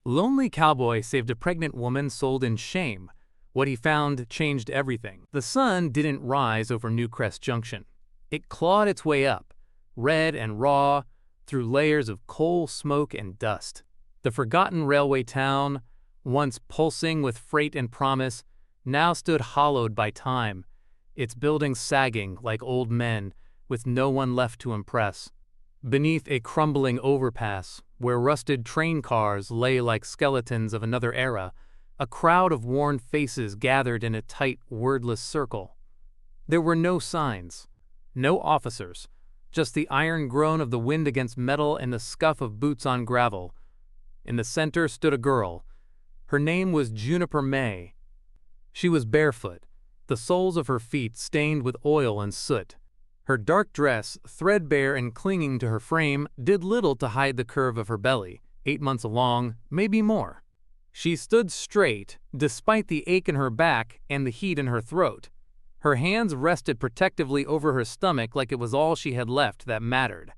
Lonely Cowboy saved a pregnant woman sold in shame. What he found changed everything. The sun didn't rise over Newcrest Junction. It clawed its way up, red and raw, through layers of coal, smoke, and dust. The forgotten railway town, once pulsing with freight and promise, now stood hollowed by time, its buildings sagging like old men, with no one left to impress. Beneath a crumbling overpass, where rusted train cars lay like skeletons of another era, a crowd of worn faces gathered in a tight, wordless circle. There were no signs, no officers, just the iron groan of the wind against metal and the scuff of boots on gravel. In the center stood a girl. Her name was Juniper May. She was barefoot, the soles of her feet stained with oil and soot. Her dark dress, threadbare and clinging to her frame, did little to hide the curve of her belly, 8 months along, maybe more. She stood straight, despite the ache in her back and the heat in her throat. Her hands rested protectively over her stomach like it was all she had left that mattered.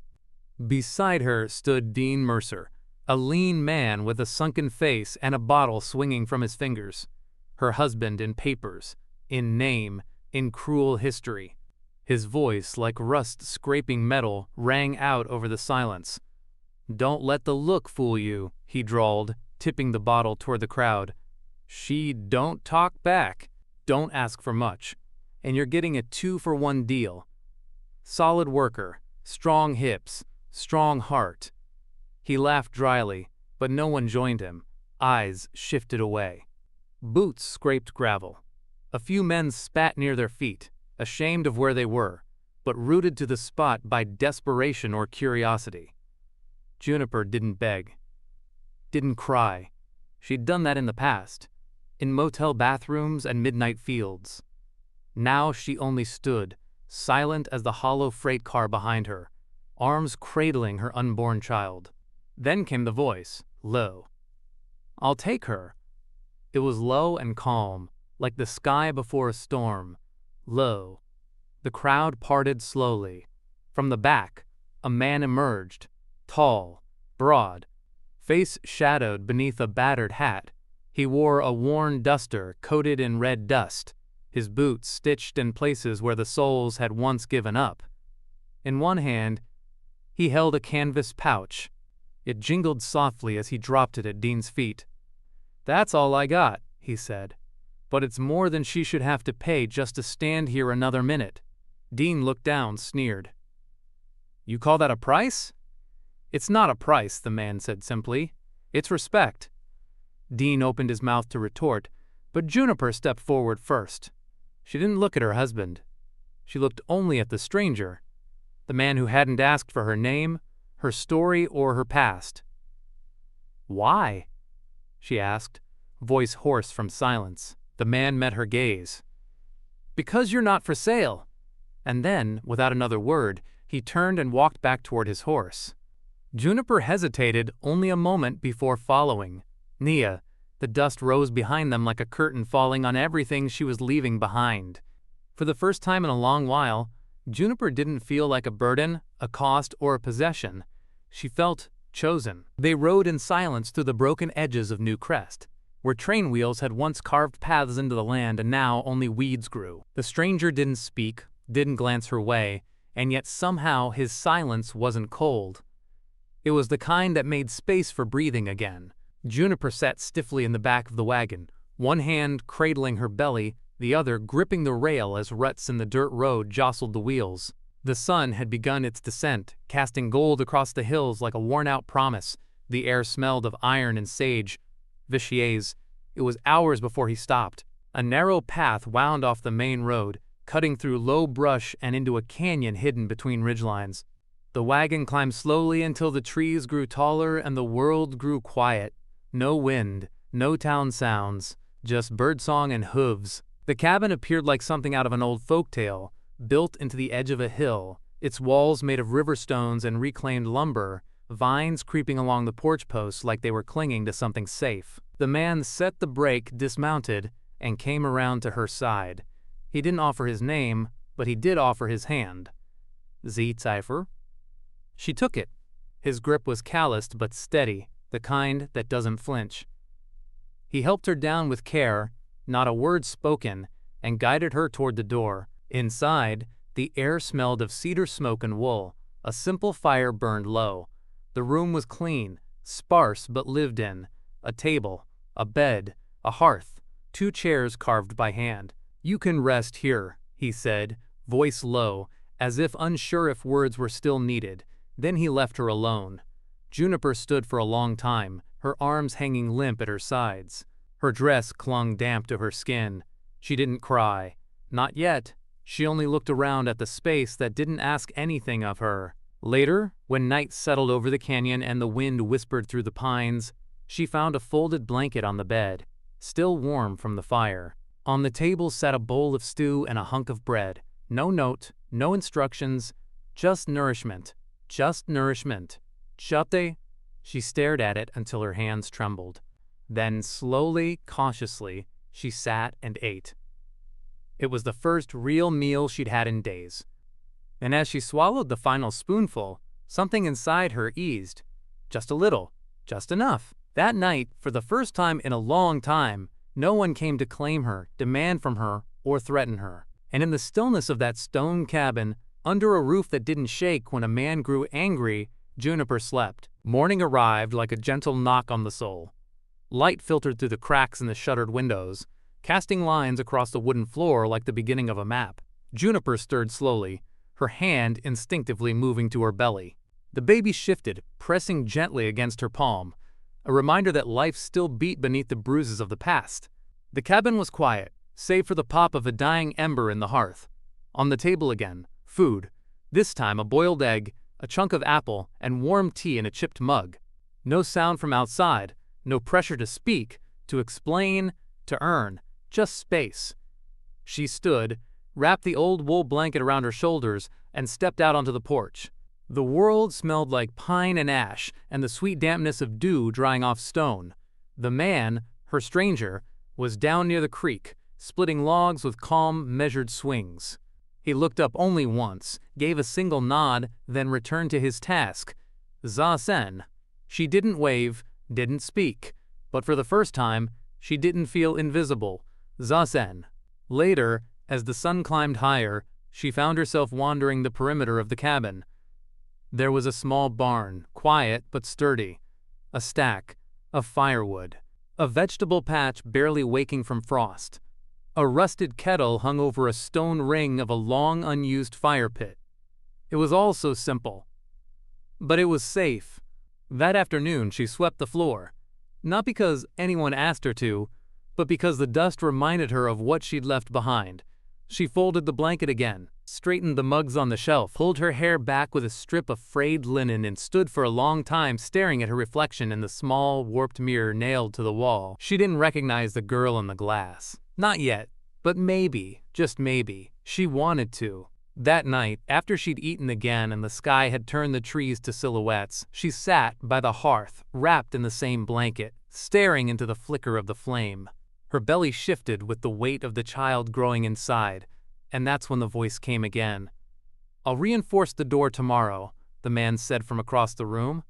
Beside her stood Dean Mercer, a lean man with a sunken face and a bottle swinging from his fingers. Her husband in papers, in name, in cruel history. His voice, like rust scraping metal, rang out over the silence. "Don't let the look fool you," he drawled, tipping the bottle toward the crowd. "She don't talk back. Don't ask for much. And you're getting a 2-for-1 deal. Solid worker, strong hips, strong heart." He laughed dryly, but no one joined him. Eyes shifted away. Boots scraped gravel. A few men spat near their feet, ashamed of where they were, but rooted to the spot by desperation or curiosity. Juniper didn't beg, didn't cry. She'd done that in the past, in motel bathrooms and midnight fields. Now she only stood, silent as the hollow freight car behind her, arms cradling her unborn child. Then came the voice, low. "I'll take her." It was low and calm, like the sky before a storm. Low. The crowd parted slowly. From the back, a man emerged, tall, broad, face shadowed beneath a battered hat. He wore a worn duster coated in red dust, his boots stitched in places where the soles had once given up. In one hand, he held a canvas pouch. It jingled softly as he dropped it at Dean's feet. "That's all I got," he said. "But it's more than she should have to pay just to stand here another minute." Dean looked down, sneered. "You call that a price?" "It's not a price," the man said simply. "It's respect." Dean opened his mouth to retort, but Juniper stepped forward first. She didn't look at her husband. She looked only at the stranger, the man who hadn't asked for her name, her story, or her past. "Why?" she asked, voice hoarse from silence. The man met her gaze. "Because you're not for sale." And then, without another word, he turned and walked back toward his horse. Juniper hesitated only a moment before following. Nia, the dust rose behind them like a curtain falling on everything she was leaving behind. For the first time in a long while, Juniper didn't feel like a burden, a cost, or a possession. She felt chosen. They rode in silence through the broken edges of Newcrest, where train wheels had once carved paths into the land and now only weeds grew. The stranger didn't speak, didn't glance her way, and yet somehow his silence wasn't cold. It was the kind that made space for breathing again. Juniper sat stiffly in the back of the wagon, one hand cradling her belly, the other gripping the rail as ruts in the dirt road jostled the wheels. The sun had begun its descent, casting gold across the hills like a worn-out promise. The air smelled of iron and sage. Vichy's. It was hours before he stopped. A narrow path wound off the main road, cutting through low brush and into a canyon hidden between ridgelines. The wagon climbed slowly until the trees grew taller and the world grew quiet. No wind, no town sounds, just birdsong and hooves. The cabin appeared like something out of an old folktale, built into the edge of a hill, its walls made of river stones and reclaimed lumber, vines creeping along the porch posts like they were clinging to something safe. The man set the brake, dismounted, and came around to her side. He didn't offer his name, but he did offer his hand. "Sie Zeifer?" She took it. His grip was calloused but steady, the kind that doesn't flinch. He helped her down with care, not a word spoken, and guided her toward the door. Inside, the air smelled of cedar smoke and wool. A simple fire burned low. The room was clean, sparse but lived in. A table, a bed, a hearth, 2 chairs carved by hand. "You can rest here," he said, voice low, as if unsure if words were still needed. Then he left her alone. Juniper stood for a long time, her arms hanging limp at her sides. Her dress clung damp to her skin. She didn't cry. Not yet. She only looked around at the space that didn't ask anything of her. Later, when night settled over the canyon and the wind whispered through the pines, she found a folded blanket on the bed, still warm from the fire. On the table sat a bowl of stew and a hunk of bread. No note, no instructions, just nourishment. Just nourishment. Chate? She stared at it until her hands trembled. Then, slowly, cautiously, she sat and ate. It was the first real meal she'd had in days. And as she swallowed the final spoonful, something inside her eased. Just a little. Just enough. That night, for the first time in a long time, no one came to claim her, demand from her, or threaten her. And in the stillness of that stone cabin, under a roof that didn't shake when a man grew angry, Juniper slept. Morning arrived like a gentle knock on the soul. Light filtered through the cracks in the shuttered windows, casting lines across the wooden floor like the beginning of a map. Juniper stirred slowly, her hand instinctively moving to her belly. The baby shifted, pressing gently against her palm, a reminder that life still beat beneath the bruises of the past. The cabin was quiet, save for the pop of a dying ember in the hearth. On the table again, food, this time a boiled egg, a chunk of apple, and warm tea in a chipped mug. No sound from outside, no pressure to speak, to explain, to earn, just space. She stood, wrapped the old wool blanket around her shoulders, and stepped out onto the porch. The world smelled like pine and ash and the sweet dampness of dew drying off stone. The man, her stranger, was down near the creek, splitting logs with calm, measured swings. He looked up only once, gave a single nod, then returned to his task. Za-sen. She didn't wave, didn't speak, but for the first time, she didn't feel invisible. Za-sen. Later, as the sun climbed higher, she found herself wandering the perimeter of the cabin. There was a small barn, quiet but sturdy, a stack of firewood, a vegetable patch barely waking from frost. A rusted kettle hung over a stone ring of a long unused fire pit. It was all so simple. But it was safe. That afternoon she swept the floor, not because anyone asked her to, but because the dust reminded her of what she'd left behind. She folded the blanket again, straightened the mugs on the shelf, pulled her hair back with a strip of frayed linen, and stood for a long time staring at her reflection in the small, warped mirror nailed to the wall. She didn't recognize the girl in the glass. Not yet, but maybe, just maybe, she wanted to. That night, after she'd eaten again and the sky had turned the trees to silhouettes, she sat by the hearth, wrapped in the same blanket, staring into the flicker of the flame. Her belly shifted with the weight of the child growing inside, and that's when the voice came again. "I'll reinforce the door tomorrow," the man said from across the room.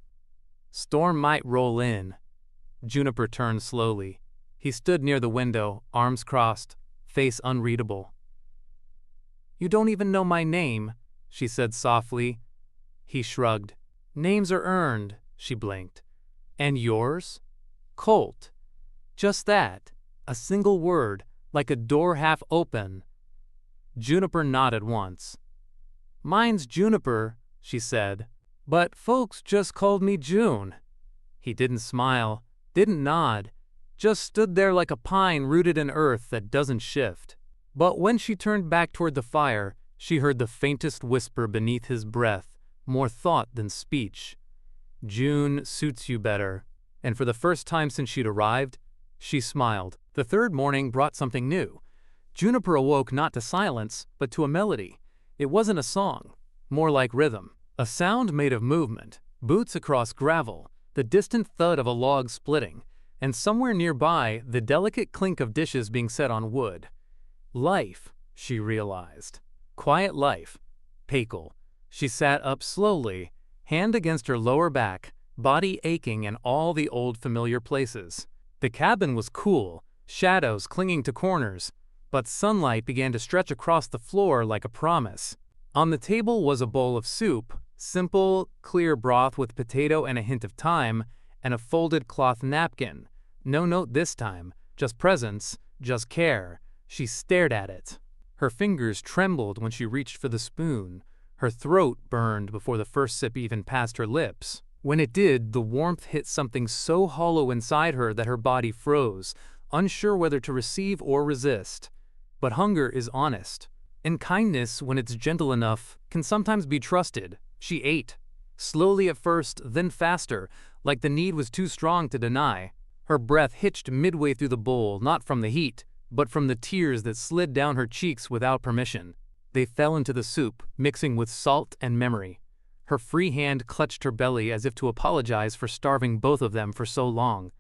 "Storm might roll in." Juniper turned slowly. He stood near the window, arms crossed, face unreadable. "You don't even know my name," she said softly. He shrugged. "Names are earned," she blinked. "And yours?" "Colt." Just that. A single word, like a door half open. Juniper nodded once. "Mine's Juniper," she said, "but folks just called me June." He didn't smile, didn't nod, just stood there like a pine rooted in earth that doesn't shift. But when she turned back toward the fire, she heard the faintest whisper beneath his breath, more thought than speech. "June suits you better." And for the first time since she'd arrived, she smiled. The third morning brought something new. Juniper awoke not to silence, but to a melody. It wasn't a song, more like rhythm. A sound made of movement, boots across gravel, the distant thud of a log splitting, and somewhere nearby, the delicate clink of dishes being set on wood. Life, she realized. Quiet life. Pakel. She sat up slowly, hand against her lower back, body aching in all the old familiar places. The cabin was cool, shadows clinging to corners, but sunlight began to stretch across the floor like a promise. On the table was a bowl of soup, simple, clear broth with potato and a hint of thyme, and a folded cloth napkin. No note this time, just presence, just care. She stared at it. Her fingers trembled when she reached for the spoon. Her throat burned before the first sip even passed her lips. When it did, the warmth hit something so hollow inside her that her body froze, unsure whether to receive or resist. But hunger is honest. And kindness, when it's gentle enough, can sometimes be trusted. She ate. Slowly at first, then faster, like the need was too strong to deny. Her breath hitched midway through the bowl, not from the heat, but from the tears that slid down her cheeks without permission. They fell into the soup, mixing with salt and memory. Her free hand clutched her belly as if to apologize for starving both of them for so long.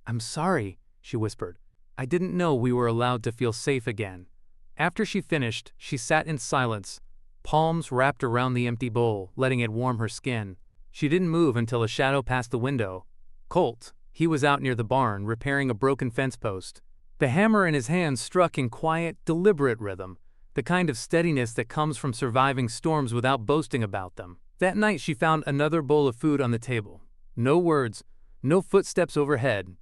"I'm sorry," she whispered. "I didn't know we were allowed to feel safe again." After she finished, she sat in silence, palms wrapped around the empty bowl, letting it warm her skin. She didn't move until a shadow passed the window. Colt. He was out near the barn, repairing a broken fence post. The hammer in his hand struck in quiet, deliberate rhythm, the kind of steadiness that comes from surviving storms without boasting about them. That night she found another bowl of food on the table. No words, no footsteps overhead,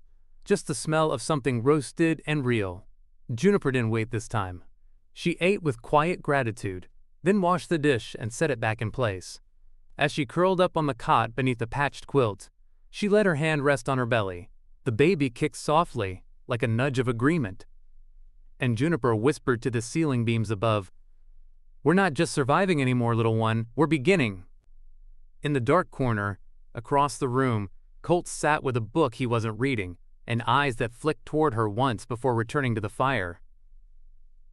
just the smell of something roasted and real. Juniper didn't wait this time. She ate with quiet gratitude, then washed the dish and set it back in place. As she curled up on the cot beneath the patched quilt, she let her hand rest on her belly. The baby kicked softly, like a nudge of agreement. And Juniper whispered to the ceiling beams above, "We're not just surviving anymore, little one, we're beginning." In the dark corner, across the room, Colt sat with a book he wasn't reading, and eyes that flicked toward her once before returning to the fire.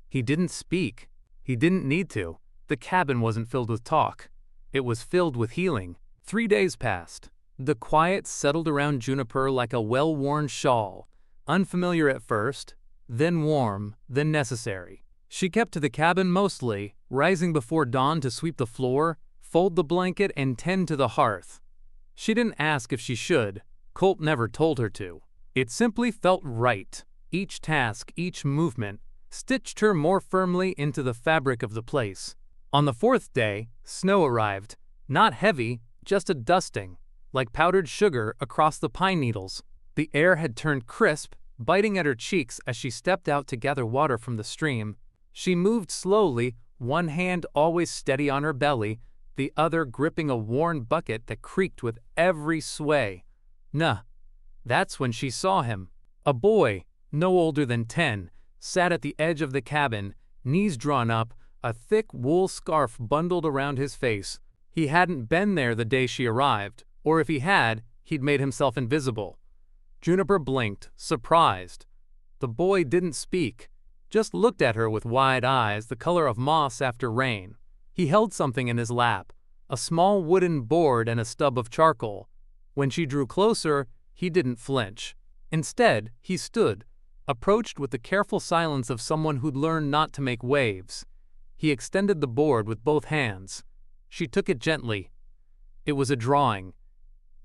He didn't speak. He didn't need to. The cabin wasn't filled with talk. It was filled with healing. 3 days passed. The quiet settled around Juniper like a well-worn shawl, unfamiliar at first, then warm, then necessary. She kept to the cabin mostly, rising before dawn to sweep the floor, fold the blanket, and tend to the hearth. She didn't ask if she should. Colt never told her to. It simply felt right. Each task, each movement, stitched her more firmly into the fabric of the place. On the 4th day, snow arrived. Not heavy, just a dusting, like powdered sugar across the pine needles. The air had turned crisp, biting at her cheeks as she stepped out to gather water from the stream. She moved slowly, one hand always steady on her belly, the other gripping a worn bucket that creaked with every sway. That's when she saw him. A boy, no older than 10, sat at the edge of the cabin, knees drawn up, a thick wool scarf bundled around his face. He hadn't been there the day she arrived, or if he had, he'd made himself invisible. Juniper blinked, surprised. The boy didn't speak, just looked at her with wide eyes the color of moss after rain. He held something in his lap, a small wooden board and a stub of charcoal. When she drew closer, he didn't flinch. Instead, he stood, approached with the careful silence of someone who'd learned not to make waves. He extended the board with both hands. She took it gently. It was a drawing.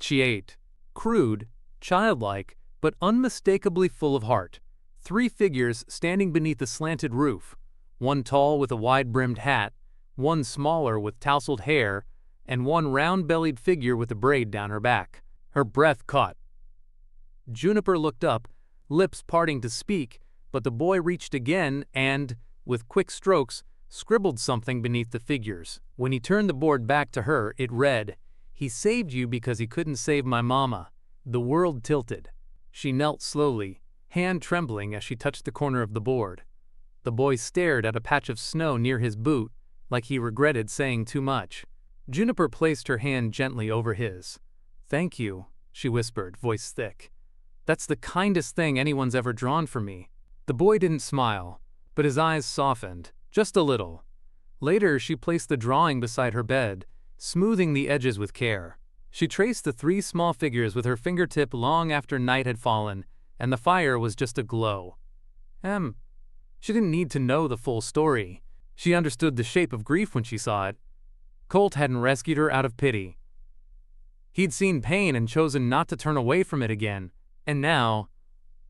She ate. Crude, childlike, but unmistakably full of heart. 3 figures standing beneath the slanted roof, one tall with a wide-brimmed hat, one smaller with tousled hair, and one round-bellied figure with a braid down her back. Her breath caught. Juniper looked up, lips parting to speak, but the boy reached again and, with quick strokes, scribbled something beneath the figures. When he turned the board back to her, it read, "He saved you because he couldn't save my mama." The world tilted. She knelt slowly, hand trembling as she touched the corner of the board. The boy stared at a patch of snow near his boot, like he regretted saying too much. Juniper placed her hand gently over his. "Thank you," she whispered, voice thick. "That's the kindest thing anyone's ever drawn for me." The boy didn't smile, but his eyes softened, just a little. Later, she placed the drawing beside her bed, smoothing the edges with care. She traced the 3 small figures with her fingertip long after night had fallen, and the fire was just aglow. She didn't need to know the full story. She understood the shape of grief when she saw it. Colt hadn't rescued her out of pity. He'd seen pain and chosen not to turn away from it again, and now,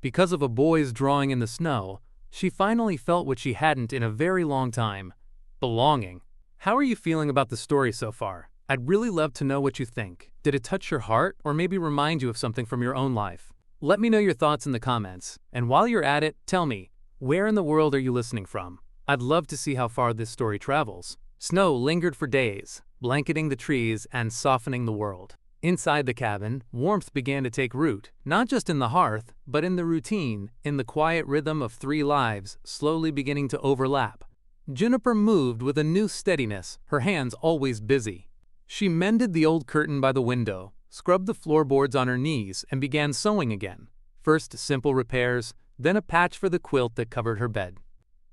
because of a boy's drawing in the snow, she finally felt what she hadn't in a very long time: belonging. How are you feeling about the story so far? I'd really love to know what you think. Did it touch your heart or maybe remind you of something from your own life? Let me know your thoughts in the comments. And while you're at it, tell me, where in the world are you listening from? I'd love to see how far this story travels. Snow lingered for days, blanketing the trees and softening the world. Inside the cabin, warmth began to take root, not just in the hearth, but in the routine, in the quiet rhythm of 3 lives slowly beginning to overlap. Juniper moved with a new steadiness, her hands always busy. She mended the old curtain by the window, scrubbed the floorboards on her knees, and began sewing again. First simple repairs, then a patch for the quilt that covered her bed.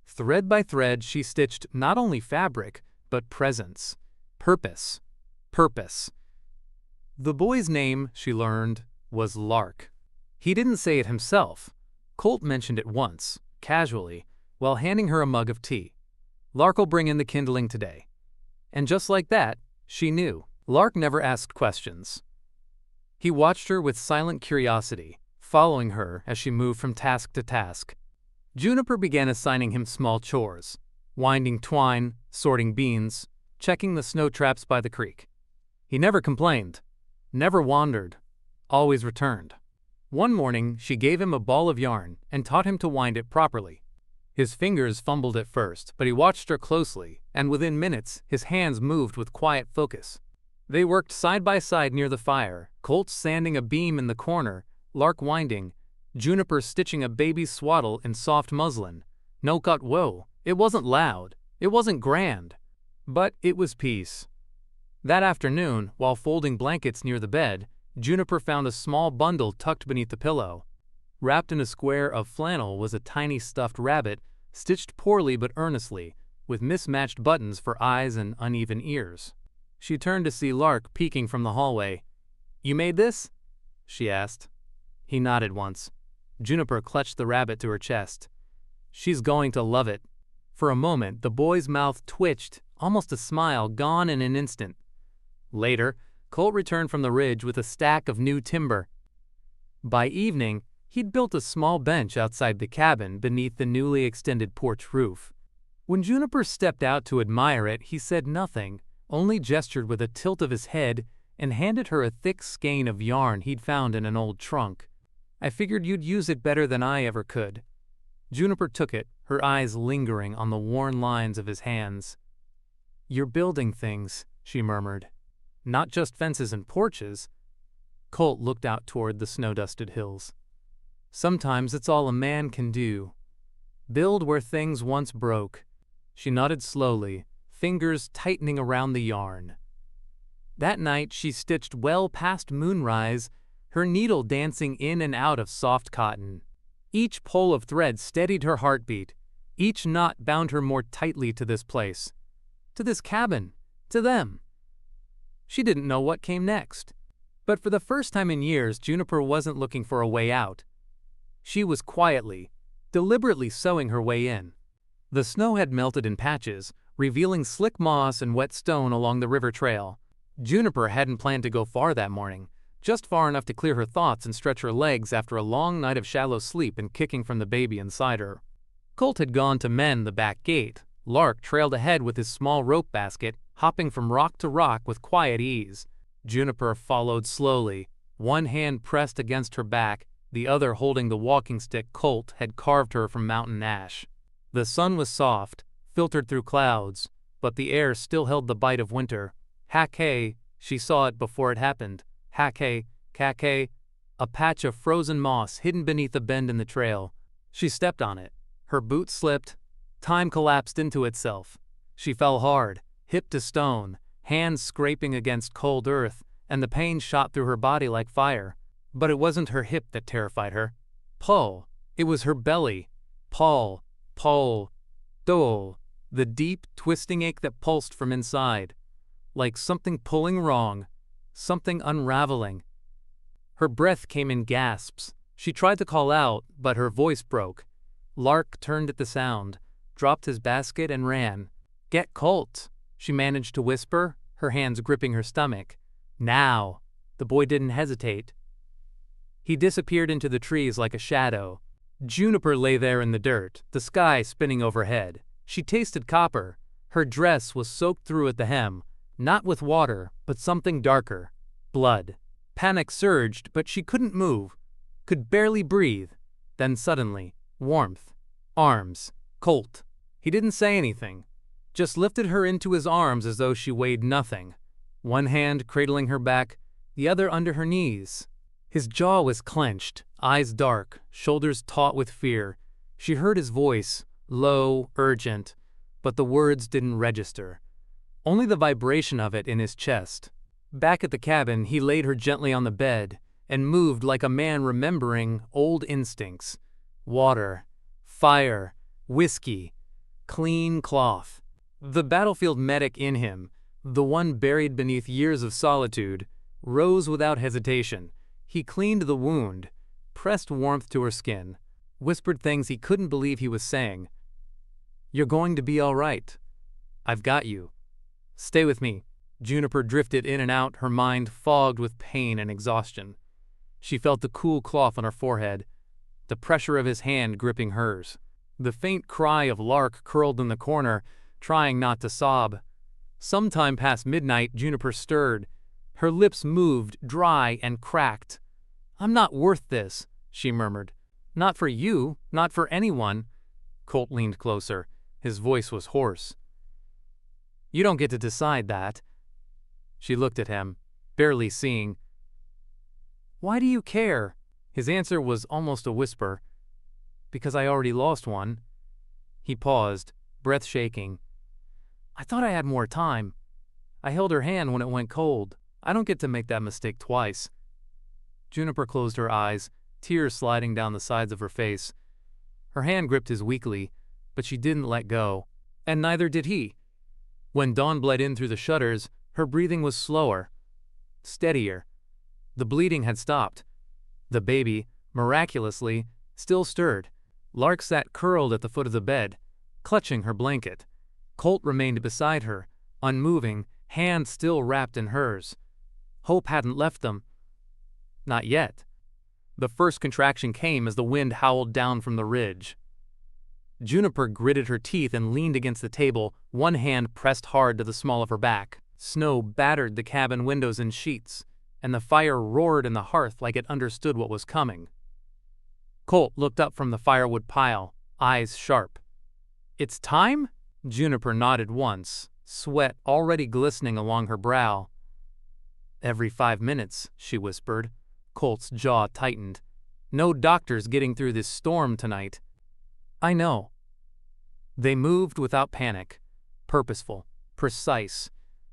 Thread by thread, she stitched not only fabric, but presence, purpose. The boy's name, she learned, was Lark. He didn't say it himself. Colt mentioned it once, casually, while handing her a mug of tea. Lark'll bring in the kindling today. And just like that, she knew. Lark never asked questions. He watched her with silent curiosity, following her as she moved from task to task. Juniper began assigning him small chores: winding twine, sorting beans, checking the snow traps by the creek. He never complained, never wandered, always returned. One morning, she gave him a ball of yarn and taught him to wind it properly. His fingers fumbled at first, but he watched her closely, and within minutes, his hands moved with quiet focus. They worked side by side near the fire, Colt sanding a beam in the corner, Lark winding, Juniper stitching a baby's swaddle in soft muslin. No cut woe. It wasn't loud. It wasn't grand. But it was peace. That afternoon, while folding blankets near the bed, Juniper found a small bundle tucked beneath the pillow. Wrapped in a square of flannel was a tiny stuffed rabbit, stitched poorly but earnestly, with mismatched buttons for eyes and uneven ears. She turned to see Lark peeking from the hallway. "You made this?" she asked. He nodded once. Juniper clutched the rabbit to her chest. "She's going to love it." For a moment, the boy's mouth twitched, almost a smile gone in an instant. Later, Colt returned from the ridge with a stack of new timber. By evening, he'd built a small bench outside the cabin beneath the newly extended porch roof. When Juniper stepped out to admire it, he said nothing, only gestured with a tilt of his head and handed her a thick skein of yarn he'd found in an old trunk. "I figured you'd use it better than I ever could." Juniper took it, her eyes lingering on the worn lines of his hands. "You're building things," she murmured. "Not just fences and porches." Colt looked out toward the snow-dusted hills. "Sometimes it's all a man can do. Build where things once broke." She nodded slowly, fingers tightening around the yarn. That night she stitched well past moonrise, her needle dancing in and out of soft cotton. Each pull of thread steadied her heartbeat. Each knot bound her more tightly to this place, to this cabin, to them. She didn't know what came next. But for the first time in years, Juniper wasn't looking for a way out. She was quietly, deliberately sewing her way in. The snow had melted in patches, revealing slick moss and wet stone along the river trail. Juniper hadn't planned to go far that morning, just far enough to clear her thoughts and stretch her legs after a long night of shallow sleep and kicking from the baby inside her. Colt had gone to mend the back gate. Lark trailed ahead with his small rope basket, hopping from rock to rock with quiet ease. Juniper followed slowly, one hand pressed against her back, the other holding the walking stick Colt had carved her from mountain ash. The sun was soft, filtered through clouds, but the air still held the bite of winter. Hack-hay, she saw it before it happened. Hack-hay, cack-hay, a patch of frozen moss hidden beneath a bend in the trail. She stepped on it. Her boot slipped. Time collapsed into itself. She fell hard, hip to stone, hands scraping against cold earth, and the pain shot through her body like fire. But it wasn't her hip that terrified her. Pull. It was her belly. Pull, pull, dole. The deep, twisting ache that pulsed from inside. Like something pulling wrong, something unraveling. Her breath came in gasps. She tried to call out, but her voice broke. Lark turned at the sound, dropped his basket and ran. "Get Colt," she managed to whisper, her hands gripping her stomach. "Now." The boy didn't hesitate. He disappeared into the trees like a shadow. Juniper lay there in the dirt, the sky spinning overhead. She tasted copper. Her dress was soaked through at the hem, not with water, but something darker. Blood. Panic surged, but she couldn't move, could barely breathe. Then suddenly, warmth. Arms. Colt. He didn't say anything, just lifted her into his arms as though she weighed nothing, one hand cradling her back, the other under her knees. His jaw was clenched, eyes dark, shoulders taut with fear. She heard his voice, low, urgent, but the words didn't register. Only the vibration of it in his chest. Back at the cabin, he laid her gently on the bed and moved like a man remembering old instincts. Water, fire, whiskey, clean cloth. The battlefield medic in him, the one buried beneath years of solitude, rose without hesitation. He cleaned the wound, pressed warmth to her skin, whispered things he couldn't believe he was saying. "You're going to be all right. I've got you. Stay with me." Juniper drifted in and out, her mind fogged with pain and exhaustion. She felt the cool cloth on her forehead, the pressure of his hand gripping hers. The faint cry of Lark curled in the corner, trying not to sob. Sometime past midnight, Juniper stirred. Her lips moved, dry and cracked. "I'm not worth this," she murmured. "Not for you, not for anyone." Colt leaned closer. His voice was hoarse. "You don't get to decide that." She looked at him, barely seeing. "Why do you care?" His answer was almost a whisper. "Because I already lost one." He paused, breath shaking. "I thought I had more time. I held her hand when it went cold. I don't get to make that mistake twice." Juniper closed her eyes, tears sliding down the sides of her face. Her hand gripped his weakly, but she didn't let go. And neither did he. When dawn bled in through the shutters, her breathing was slower, steadier. The bleeding had stopped. The baby, miraculously, still stirred. Lark sat curled at the foot of the bed, clutching her blanket. Colt remained beside her, unmoving, hand still wrapped in hers. Hope hadn't left them. Not yet. The first contraction came as the wind howled down from the ridge. Juniper gritted her teeth and leaned against the table, one hand pressed hard to the small of her back. Snow battered the cabin windows and sheets, and the fire roared in the hearth like it understood what was coming. Colt looked up from the firewood pile, eyes sharp. "It's time?" Juniper nodded once, sweat already glistening along her brow. "Every 5 minutes," she whispered. Colt's jaw tightened. "No doctors getting through this storm tonight." "I know." They moved without panic, purposeful, precise.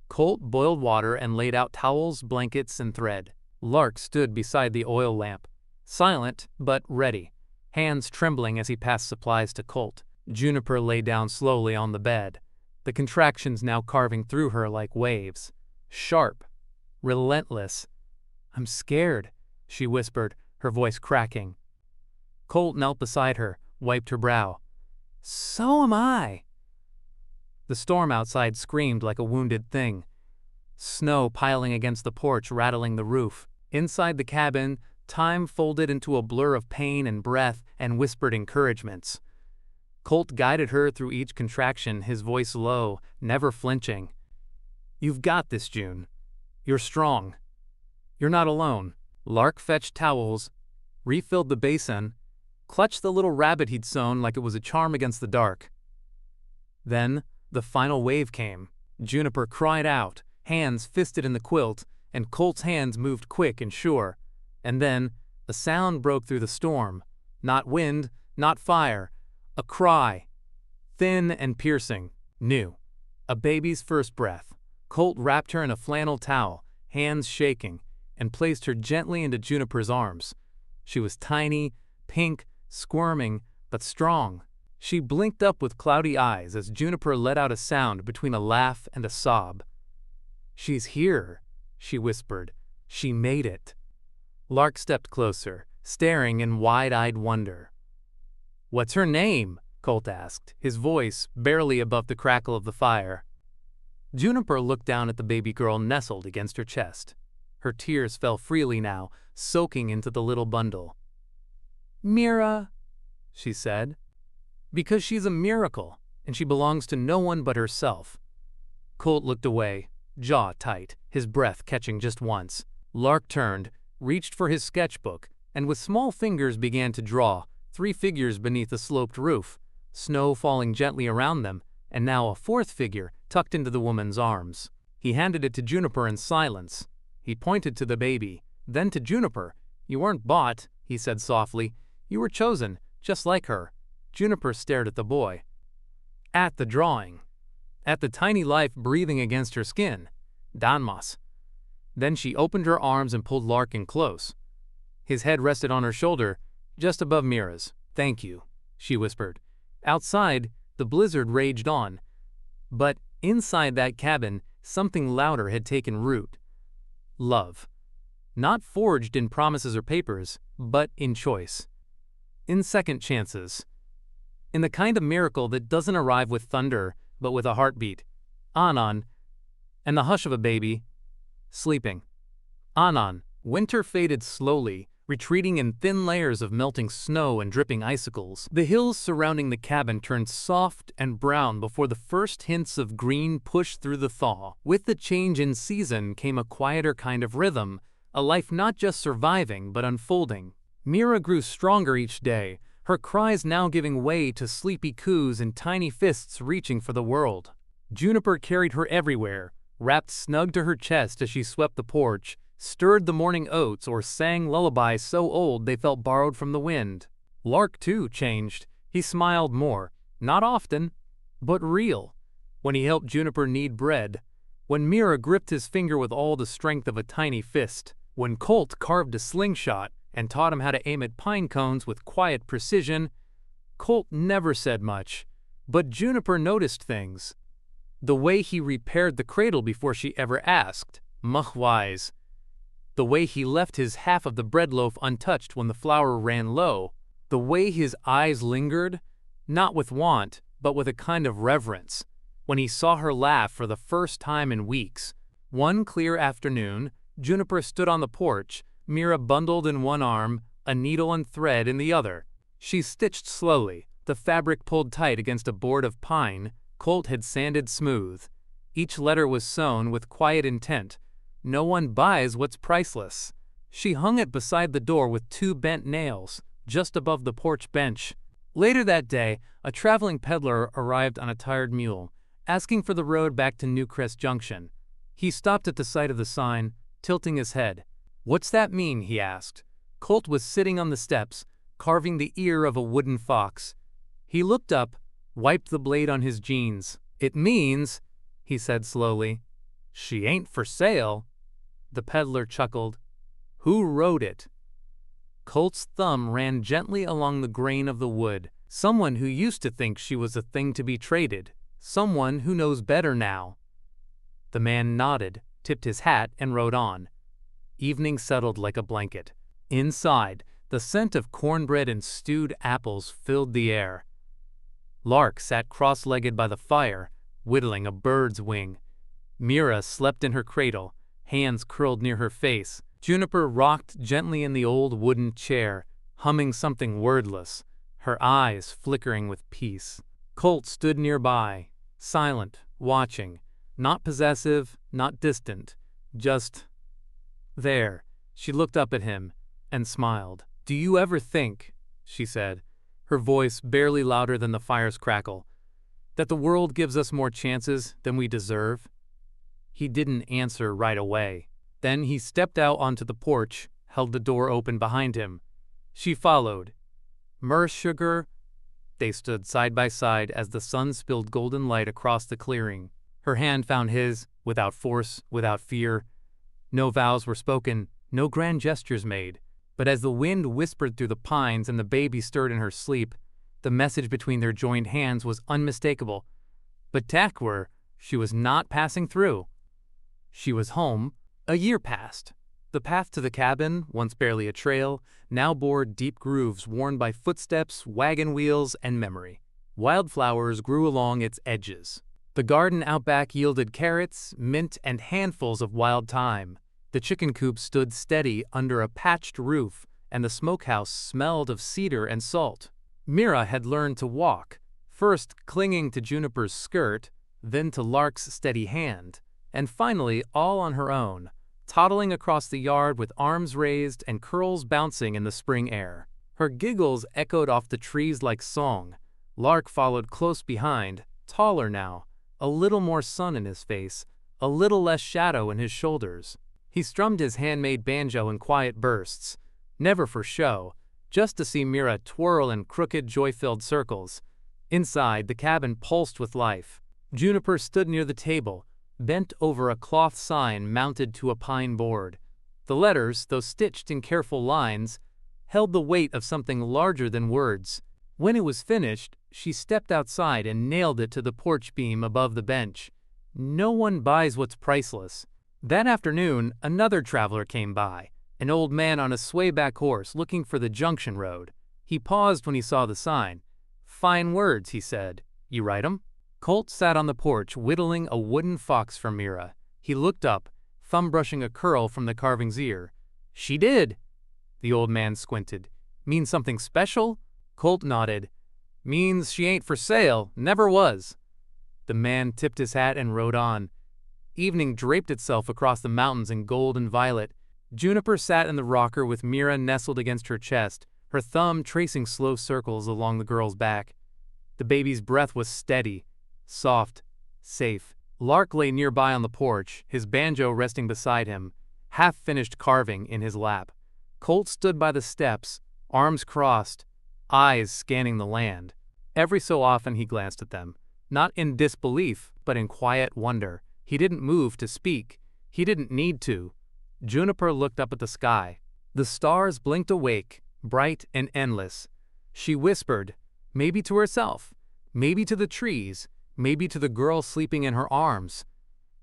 Colt boiled water and laid out towels, blankets, and thread. Lark stood beside the oil lamp, silent but ready, hands trembling as he passed supplies to Colt. Juniper lay down slowly on the bed, the contractions now carving through her like waves. Sharp, relentless. "I'm scared," she whispered, her voice cracking. Colt knelt beside her, wiped her brow. "So am I." The storm outside screamed like a wounded thing. Snow piling against the porch, rattling the roof. Inside the cabin, time folded into a blur of pain and breath and whispered encouragements. Colt guided her through each contraction, his voice low, never flinching. "You've got this, June. You're strong. You're not alone." Lark fetched towels, refilled the basin, clutched the little rabbit he'd sewn like it was a charm against the dark. Then the final wave came. Juniper cried out, hands fisted in the quilt, and Colt's hands moved quick and sure. And then a sound broke through the storm. Not wind, not fire. A cry, thin and piercing, new. A baby's first breath. Colt wrapped her in a flannel towel, hands shaking, and placed her gently into Juniper's arms. She was tiny, pink, squirming, but strong. She blinked up with cloudy eyes as Juniper let out a sound between a laugh and a sob. "She's here," she whispered. "She made it." Lark stepped closer, staring in wide-eyed wonder. "What's her name?" Colt asked, his voice barely above the crackle of the fire. Juniper looked down at the baby girl nestled against her chest. Her tears fell freely now, soaking into the little bundle. "Mira," she said, "because she's a miracle, and she belongs to no one but herself." Colt looked away, jaw tight, his breath catching just once. Lark turned, reached for his sketchbook, and with small fingers began to draw 3 figures beneath a sloped roof, snow falling gently around them, and now a 4th figure tucked into the woman's arms. He handed it to Juniper in silence. He pointed to the baby, then to Juniper. "You weren't bought," he said softly. "You were chosen, just like her." Juniper stared at the boy. At the drawing. At the tiny life breathing against her skin. Danmas. Then she opened her arms and pulled Lark in close. His head rested on her shoulder, just above Mira's. "Thank you," she whispered. Outside, the blizzard raged on. But inside that cabin, something louder had taken root. Love. Not forged in promises or papers, but in choice. In second chances. In the kind of miracle that doesn't arrive with thunder, but with a heartbeat. Anan. And the hush of a baby. Sleeping. Anan. Winter faded slowly, retreating in thin layers of melting snow and dripping icicles. The hills surrounding the cabin turned soft and brown before the first hints of green pushed through the thaw. With the change in season came a quieter kind of rhythm, a life not just surviving but unfolding. Mira grew stronger each day, her cries now giving way to sleepy coos and tiny fists reaching for the world. Juniper carried her everywhere, wrapped snug to her chest as she swept the porch, stirred the morning oats, or sang lullabies so old they felt borrowed from the wind. Lark, too, changed. He smiled more, not often, but real. When he helped Juniper knead bread, when Mira gripped his finger with all the strength of a tiny fist, when Colt carved a slingshot and taught him how to aim at pine cones with quiet precision. Colt never said much, but Juniper noticed things. The way he repaired the cradle before she ever asked, much-wise. The way he left his half of the bread loaf untouched when the flour ran low. The way his eyes lingered, not with want, but with a kind of reverence, when he saw her laugh for the first time in weeks. One clear afternoon, Juniper stood on the porch, Mira bundled in one arm, a needle and thread in the other. She stitched slowly, the fabric pulled tight against a board of pine Colt had sanded smooth. Each letter was sewn with quiet intent. No one buys what's priceless. She hung it beside the door with 2 bent nails, just above the porch bench. Later that day, a traveling peddler arrived on a tired mule, asking for the road back to Newcrest Junction. He stopped at the sight of the sign, tilting his head. "What's that mean?" he asked. Colt was sitting on the steps, carving the ear of a wooden fox. He looked up, wiped the blade on his jeans. "It means," he said slowly, "she ain't for sale." The peddler chuckled. "Who wrote it?" Colt's thumb ran gently along the grain of the wood. "Someone who used to think she was a thing to be traded. Someone who knows better now." The man nodded, tipped his hat, and rode on. Evening settled like a blanket. Inside, the scent of cornbread and stewed apples filled the air. Lark sat cross-legged by the fire, whittling a bird's wing. Mira slept in her cradle, hands curled near her face. Juniper rocked gently in the old wooden chair, humming something wordless, her eyes flickering with peace. Colt stood nearby, silent, watching, not possessive, not distant, just there. She looked up at him and smiled. "Do you ever think," she said, her voice barely louder than the fire's crackle, "that the world gives us more chances than we deserve?" He didn't answer right away. Then he stepped out onto the porch, held the door open behind him. She followed. "Myrrh sugar." They stood side by side as the sun spilled golden light across the clearing. Her hand found his, without force, without fear. No vows were spoken, no grand gestures made. But as the wind whispered through the pines and the baby stirred in her sleep, the message between their joined hands was unmistakable. But Takwar, she was not passing through. She was home. A year passed. The path to the cabin, once barely a trail, now bore deep grooves worn by footsteps, wagon wheels, and memory. Wildflowers grew along its edges. The garden out back yielded carrots, mint, and handfuls of wild thyme. The chicken coop stood steady under a patched roof, and the smokehouse smelled of cedar and salt. Mira had learned to walk, first clinging to Juniper's skirt, then to Lark's steady hand, and finally all on her own, toddling across the yard with arms raised and curls bouncing in the spring air. Her giggles echoed off the trees like song. Lark followed close behind, taller now, a little more sun in his face, a little less shadow in his shoulders. He strummed his handmade banjo in quiet bursts, never for show, just to see Mira twirl in crooked, joy-filled circles. Inside, the cabin pulsed with life. Juniper stood near the table, bent over a cloth sign mounted to a pine board. The letters, though stitched in careful lines, held the weight of something larger than words. When it was finished, she stepped outside and nailed it to the porch beam above the bench. No one buys what's priceless. That afternoon, another traveler came by, an old man on a swayback horse looking for the junction road. He paused when he saw the sign. "Fine words," he said. "You write 'em?" Colt sat on the porch whittling a wooden fox for Mira. He looked up, thumb brushing a curl from the carving's ear. "She did." The old man squinted. "Mean something special?" Colt nodded. "Means she ain't for sale, never was." The man tipped his hat and rode on. Evening draped itself across the mountains in gold and violet. Juniper sat in the rocker with Mira nestled against her chest, her thumb tracing slow circles along the girl's back. The baby's breath was steady, soft, safe. Lark lay nearby on the porch, his banjo resting beside him, half-finished carving in his lap. Colt stood by the steps, arms crossed, eyes scanning the land. Every so often he glanced at them, not in disbelief, but in quiet wonder. He didn't move to speak. He didn't need to. Juniper looked up at the sky. The stars blinked awake, bright and endless. She whispered, maybe to herself, maybe to the trees, maybe to the girl sleeping in her arms.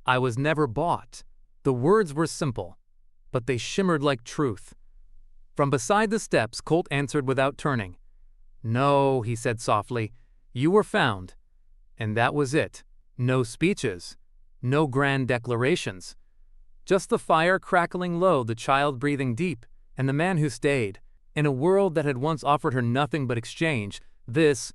"I was never bought." The words were simple, but they shimmered like truth. From beside the steps, Colt answered without turning. "No," he said softly, "you were found." And that was it. No speeches. No grand declarations. Just the fire crackling low, the child breathing deep, and the man who stayed. In a world that had once offered her nothing but exchange, this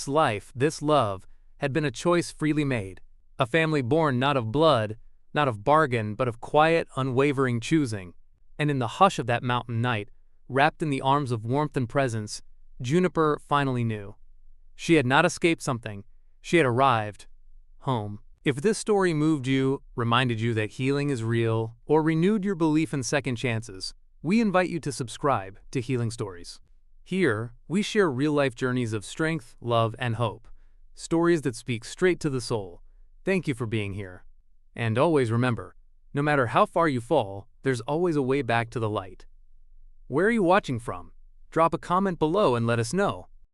life, this love, had been a choice freely made. A family born not of blood, not of bargain, but of quiet, unwavering choosing. And in the hush of that mountain night, wrapped in the arms of warmth and presence, Juniper finally knew. She had not escaped something. She had arrived home. If this story moved you, reminded you that healing is real, or renewed your belief in second chances, we invite you to subscribe to Healing Stories. Here, we share real-life journeys of strength, love, and hope. Stories that speak straight to the soul. Thank you for being here. And always remember, no matter how far you fall, there's always a way back to the light. Where are you watching from? Drop a comment below and let us know.